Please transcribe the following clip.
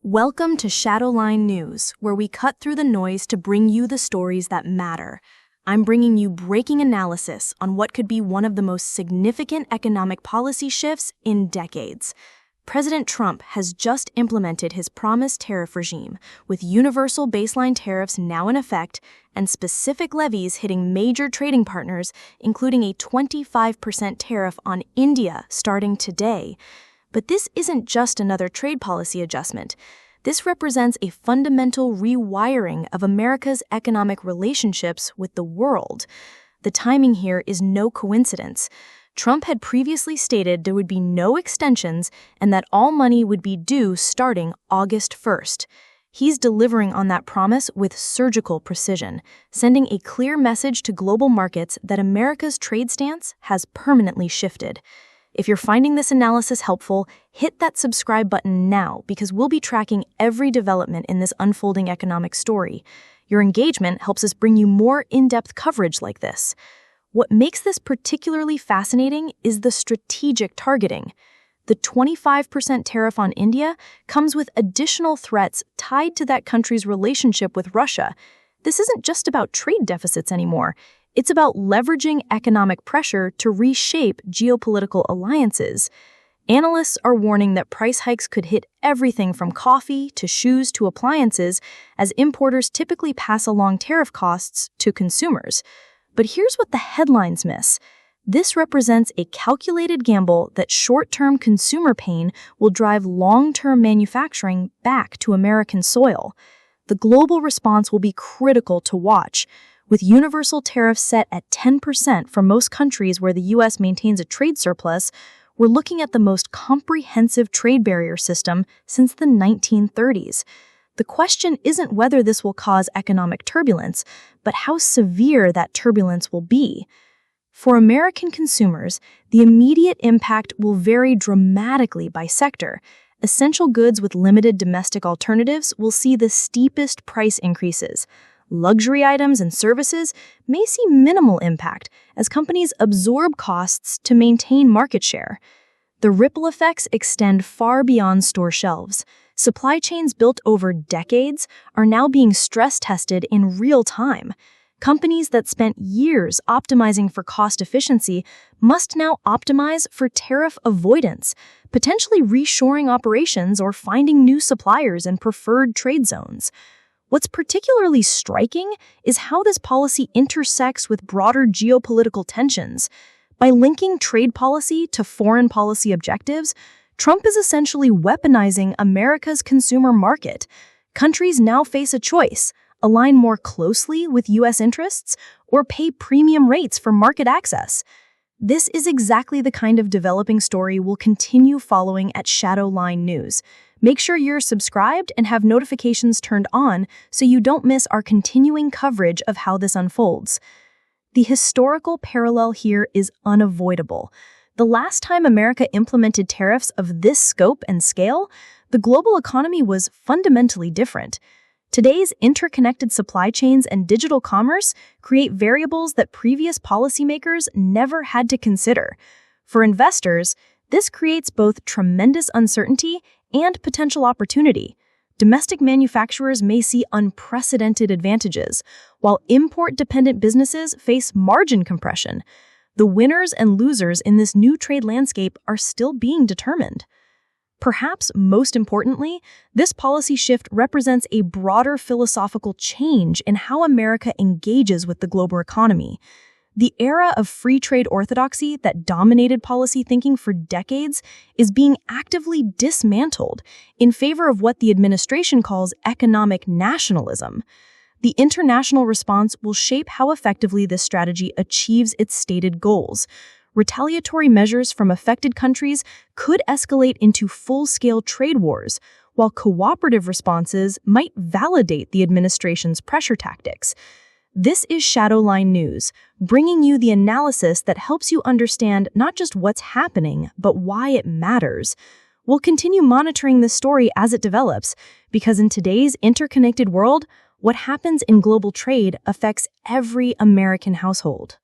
Welcome to Shadowline News, where we cut through the noise to bring you the stories that matter. I'm bringing you breaking analysis on what could be one of the most significant economic policy shifts in decades. President Trump has just implemented his promised tariff regime, with universal baseline tariffs now in effect and specific levies hitting major trading partners, including a 25% tariff on India starting today. But this isn't just another trade policy adjustment. This represents a fundamental rewiring of America's economic relationships with the world. The timing here is no coincidence. Trump had previously stated there would be no extensions and that all money would be due starting August 1st. He's delivering on that promise with surgical precision, sending a clear message to global markets that America's trade stance has permanently shifted. If you're finding this analysis helpful, hit that subscribe button now because we'll be tracking every development in this unfolding economic story. Your engagement helps us bring you more in-depth coverage like this. What makes this particularly fascinating is the strategic targeting. The 25% tariff on India comes with additional threats tied to that country's relationship with Russia. This isn't just about trade deficits anymore. It's about leveraging economic pressure to reshape geopolitical alliances. Analysts are warning that price hikes could hit everything from coffee to shoes to appliances, as importers typically pass along tariff costs to consumers. But here's what the headlines miss. This represents a calculated gamble that short-term consumer pain will drive long-term manufacturing back to American soil. The global response will be critical to watch. With universal tariffs set at 10% for most countries where the U.S. maintains a trade surplus, we're looking at the most comprehensive trade barrier system since the 1930s. The question isn't whether this will cause economic turbulence, but how severe that turbulence will be. For American consumers, the immediate impact will vary dramatically by sector. Essential goods with limited domestic alternatives will see the steepest price increases. Luxury items and services may see minimal impact as companies absorb costs to maintain market share. The ripple effects extend far beyond store shelves. Supply chains built over decades are now being stress-tested in real time. Companies that spent years optimizing for cost efficiency must now optimize for tariff avoidance, potentially reshoring operations or finding new suppliers in preferred trade zones. What's particularly striking is how this policy intersects with broader geopolitical tensions. By linking trade policy to foreign policy objectives, Trump is essentially weaponizing America's consumer market. Countries now face a choice: align more closely with U.S. interests or pay premium rates for market access. This is exactly the kind of developing story we'll continue following at Shadowline News. Make sure you're subscribed and have notifications turned on so you don't miss our continuing coverage of how this unfolds. The historical parallel here is unavoidable. The last time America implemented tariffs of this scope and scale, the global economy was fundamentally different. Today's interconnected supply chains and digital commerce create variables that previous policymakers never had to consider. For investors, this creates both tremendous uncertainty and potential opportunity. Domestic manufacturers may see unprecedented advantages, while import-dependent businesses face margin compression. The winners and losers in this new trade landscape are still being determined. Perhaps most importantly, this policy shift represents a broader philosophical change in how America engages with the global economy. The era of free trade orthodoxy that dominated policy thinking for decades is being actively dismantled in favor of what the administration calls economic nationalism. The international response will shape how effectively this strategy achieves its stated goals. Retaliatory measures from affected countries could escalate into full-scale trade wars, while cooperative responses might validate the administration's pressure tactics. This is Shadowline News, bringing you the analysis that helps you understand not just what's happening, but why it matters. We'll continue monitoring this story as it develops, because in today's interconnected world, what happens in global trade affects every American household.